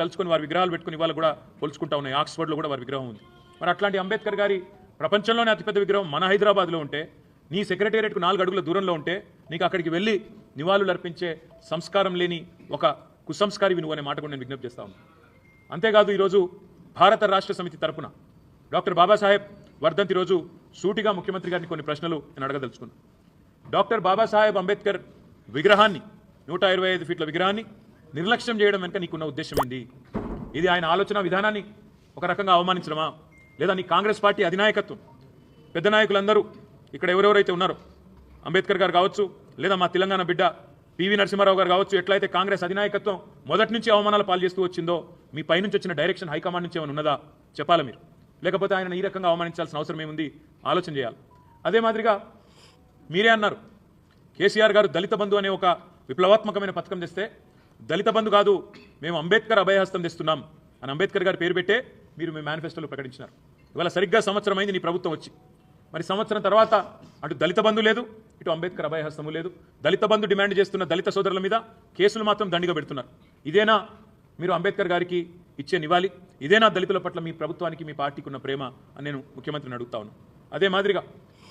తలుచుకొని వారి విగ్రహాలు పెట్టుకుని ఇవాళ కూడా పోల్చుకుంటా ఉన్నాయి. ఆక్స్ఫర్డ్లో కూడా వారి విగ్రహం ఉంది. మరి అట్లాంటి అంబేద్కర్ గారి ప్రపంచంలోనే అతిపెద్ద విగ్రహం మన హైదరాబాద్లో ఉంటే, నీ సెక్రటేరియట్కు 4 అడుగుల దూరంలో ఉంటే, నీకు అక్కడికి వెళ్ళి నివాళులు అర్పించే సంస్కారం లేని ఒక కుసంస్కారి నువ్వు అనే మాట కూడా నేను విజ్ఞప్తి చేస్తా ఉన్నాను. అంతేకాదు ఈరోజు భారత రాష్ట్ర సమితి తరపున డాక్టర్ బాబాసాహెబ్ వర్ధంతి రోజు సూటిగా ముఖ్యమంత్రి గారిని కొన్ని ప్రశ్నలు నేను అడగదలుచుకున్నాను. డాక్టర్ బాబాసాహెబ్ అంబేద్కర్ విగ్రహాన్ని 125 ఫీట్ల విగ్రహాన్ని నిర్లక్ష్యం చేయడం వెనుక నీకున్న ఉద్దేశం ఏంది? ఇది ఆయన ఆలోచన విధానాన్ని ఒక రకంగా అవమానించడమా, లేదా నీ కాంగ్రెస్ పార్టీ అధినాయకత్వం పెద్ద నాయకులందరూ ఇక్కడ ఎవరెవరైతే ఉన్నారో, అంబేద్కర్ గారు కావచ్చు, లేదా మా తెలంగాణ బిడ్డ పివి నరసింహారావు గారు కావచ్చు, ఎట్లయితే కాంగ్రెస్ అధినాయకత్వం మొదటి నుంచి అవమానాలు పాలు చేస్తూ వచ్చిందో, మీ పైనుంచి వచ్చిన డైరెక్షన్ హైకమాండ్ నుంచి ఏమైనా ఉన్నదా చెప్పాలా మీరు? లేకపోతే ఆయన ఈ రకంగా అవమానించాల్సిన అవసరం ఏముంది? ఆలోచన చేయాలి. అదే మాదిరిగా మీరే అన్నారు, కేసీఆర్ గారు దళిత బంధు అనే ఒక విప్లవాత్మకమైన పథకం తెస్తే, దళిత బంధు కాదు మేము అంబేద్కర్ అభయహస్తం తెస్తున్నాం అని అంబేద్కర్ గారి పేరు పెట్టే మీరు మీ మేనిఫెస్టోలో ప్రకటించినారు. ఇవాళ సరిగ్గా సంవత్సరం అయింది నీ ప్రభుత్వం వచ్చి. మరి సంవత్సరం తర్వాత అటు దళిత బంధు లేదు, ఇటు అంబేద్కర్ అభయహస్తము లేదు. దళిత బంధు డిమాండ్ చేస్తున్న దళిత సోదరుల మీద కేసులు మాత్రం దండిగా పెడుతున్నారు. ఇదేనా మీరు అంబేద్కర్ గారికి ఇచ్చే నివాళి? ఇదేనా దళితుల పట్ల మీ ప్రభుత్వానికి మీ పార్టీకి ఉన్న ప్రేమ అని నేను ముఖ్యమంత్రిని అడుగుతా ఉన్నాను. అదే మాదిరిగా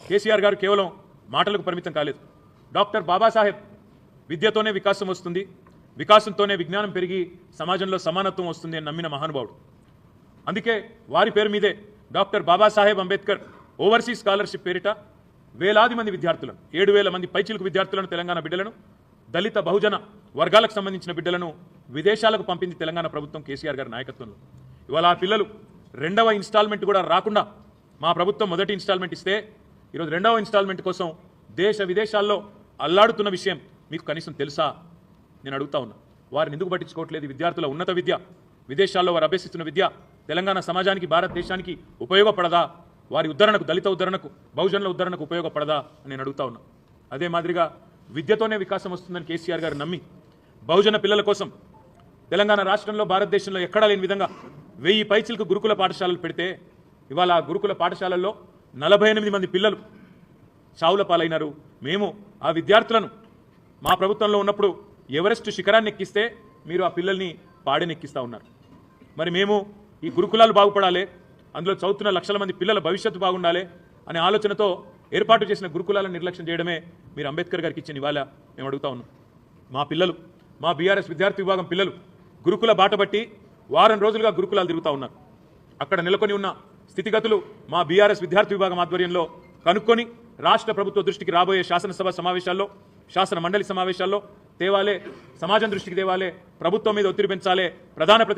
కేసీఆర్ గారు కేవలం మాటలకు పరిమితం కాలేదు. డాక్టర్ బాబాసాహెబ్ విద్యతోనే వికాసం వస్తుంది, వికాసంతోనే విజ్ఞానం పెరిగి సమాజంలో సమానత్వం వస్తుంది అని నమ్మిన మహానుభావుడు. అందుకే వారి పేరు మీదే doctor Babasaheb Ambedkar overseas scholarship పేరిట వేలాది మంది విద్యార్థులను, 7,000 మంది పైచిలకు విద్యార్థులను, తెలంగాణ బిడ్డలను, దళిత బహుజన వర్గాలకు సంబంధించిన బిడ్డలను విదేశాలకు పంపింది తెలంగాణ ప్రభుత్వం కేసీఆర్ గారి నాయకత్వంలో. ఇవాళ ఆ పిల్లలు 2వ ఇన్స్టాల్మెంట్ కూడా రాకుండా మా ప్రభుత్వం మొదటి ఇన్స్టాల్మెంట్ ఇస్తే, ఈరోజు 2వ ఇన్స్టాల్మెంట్ కోసం దేశ విదేశాల్లో అల్లాడుతున్న విషయం మీకు కనీసం తెలుసా? నేను అడుగుతా ఉన్నా. వారిని ఎందుకు పట్టించుకోవట్లేదు? విద్యార్థుల ఉన్నత విద్య, విదేశాల్లో వారు అభ్యసిస్తున్న విద్య తెలంగాణ సమాజానికి, భారతదేశానికి ఉపయోగపడదా? వారి ఉద్ధరణకు, దళిత ఉద్ధరణకు, బహుజనుల ఉద్ధరణకు ఉపయోగపడదా అని నేను అడుగుతా ఉన్నా. అదే మాదిరిగా విద్యతోనే వికాసం వస్తుందని కేసీఆర్ గారు నమ్మి బహుజన పిల్లల కోసం తెలంగాణ రాష్ట్రంలో, భారతదేశంలో ఎక్కడా లేని విధంగా 1000 పైచిలకు గురుకుల పాఠశాలలు పెడితే, ఇవాళ ఆ గురుకుల పాఠశాలల్లో 48 మంది పిల్లలు చావుల పాలైనారు. మేము ఆ విద్యార్థులను మా ప్రభుత్వంలో ఉన్నప్పుడు ఎవరెస్ట్ శిఖరాన్ని ఎక్కిస్తే మీరు ఆ పిల్లల్ని పాడెనెక్కిస్తూ ఉన్నారు. మరి మేము ఈ గురుకులాలు బాగుపడాలి, అందులో చదువుతున్న లక్షల మంది పిల్లల భవిష్యత్తు బాగుండాలి అనే ఆలోచనతో ఏర్పాటు చేసిన గురుకులాలను నిర్లక్ష్యం చేయడమే మీరు అంబేద్కర్ గారికి ఇచ్చిన ఇవాళ మేము అడుగుతా ఉన్నాం. మా పిల్లలు, మా బీఆర్ఎస్ విద్యార్థి విభాగం పిల్లలు గురుకుల బాట బట్టి వారం రోజులుగా గురుకులాలు తిరుగుతూ ఉన్నారు. అక్కడ నెలకొని ఉన్న స్థితిగతులు మా బీఆర్ఎస్ విద్యార్థి విభాగం ఆధ్వర్యంలో కనుక్కొని రాష్ట్ర ప్రభుత్వ దృష్టికి రాబోయే శాసనసభ సమావేశాల్లో, శాసన మండలి సమావేశాల్లో తేవాలే, సమాజం దృష్టికి తేవాలే, ప్రభుత్వం మీద ఒత్తిడి పెంచాలే, ప్రధాన